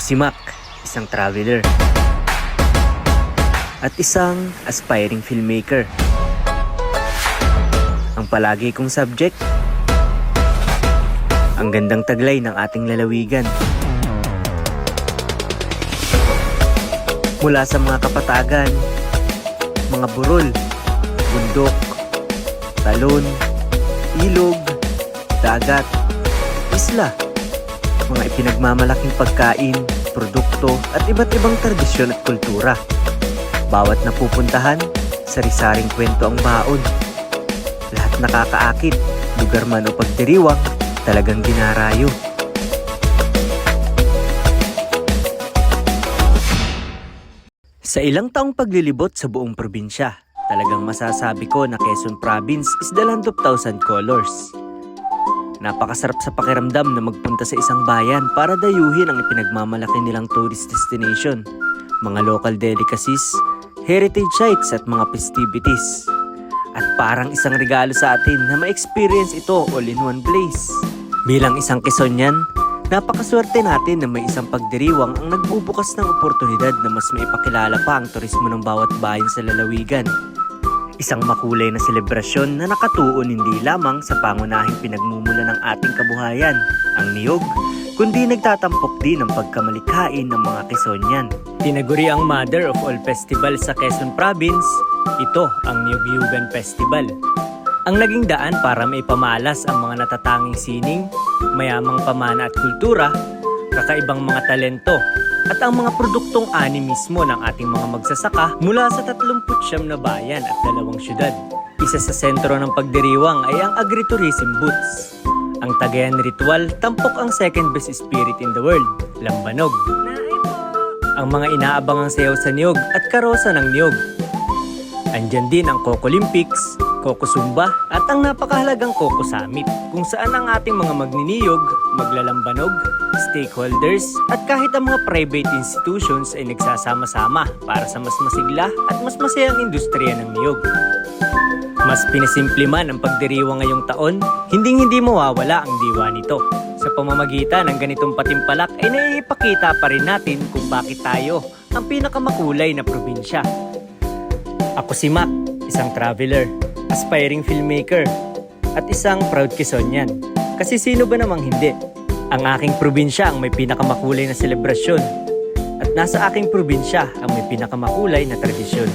si Mac, isang traveler. At isang aspiring filmmaker. Ang palagi kong subject, ang gandang taglay ng ating lalawigan. Mula sa mga kapatagan, mga burol, bundok, talon, ilog, dagat, isla, mga ipinagmamalaking pagkain, produkto at iba't ibang tradisyon at kultura. Bawat napupuntahan, sari-saring kwento ang baon. Lahat nakakaakit, lugar man o pagdiriwang, talagang dinarayo. Sa ilang taong paglilibot sa buong probinsya, talagang masasabi ko na Quezon Province is the land of thousand colors. Napakasarap sa pakiramdam na magpunta sa isang bayan para dayuhin ang ipinagmamalaki nilang tourist destination, mga local delicacies, heritage sites at mga festivities. At parang isang regalo sa atin na ma-experience ito all in one place. Bilang isang Quezonian, napakaswerte natin na may isang pagdiriwang ang nagbubukas ng oportunidad na mas maipakilala pa ang turismo ng bawat bayan sa lalawigan. Isang makulay na selebrasyon na nakatuon hindi lamang sa pangunahing pinagmumula ng ating kabuhayan, ang niyog, kundi nagtatampok din ang pagkamalikhain ng mga Quezonian. Tinaguri ang mother of all festivals sa Quezon Province, ito ang Niyog-Yugan Festival. Ang naging daan para maipamalas ang mga natatanging sining, mayamang pamana at kultura, kakaibang mga talento, at ang mga produktong ani mismo ng ating mga magsasaka mula sa 39 na bayan at 2 syudad. Isa sa sentro ng pagdiriwang ay ang agritourism booths. Ang Tagayan Ritual, tampok ang second best spirit in the world, lambanog. Ang mga inaabangang sayaw sa niyog at karosa ng niyog. Andyan din ang Coco Olympics, Coco Zumba at ang napakahalagang Coco Summit kung saan ang ating mga magniniyog, maglalambanog, stakeholders at kahit ang mga private institutions ay nagsasama-sama para sa mas masigla at mas masayang industriya ng niyog. Mas pinasimple man ang pagdiriwang ngayong taon, hindi mawawala ang diwa nito. Sa pamamagitan ng ganitong patimpalak ay naiipakita pa rin natin kung bakit tayo ang pinakamakulay na probinsya. Ako si Mac, isang traveler, aspiring filmmaker, at isang proud Quezonian. Kasi sino ba namang hindi? Ang aking probinsya ang may pinakamakulay na selebrasyon. At nasa aking probinsya ang may pinakamakulay na tradisyon.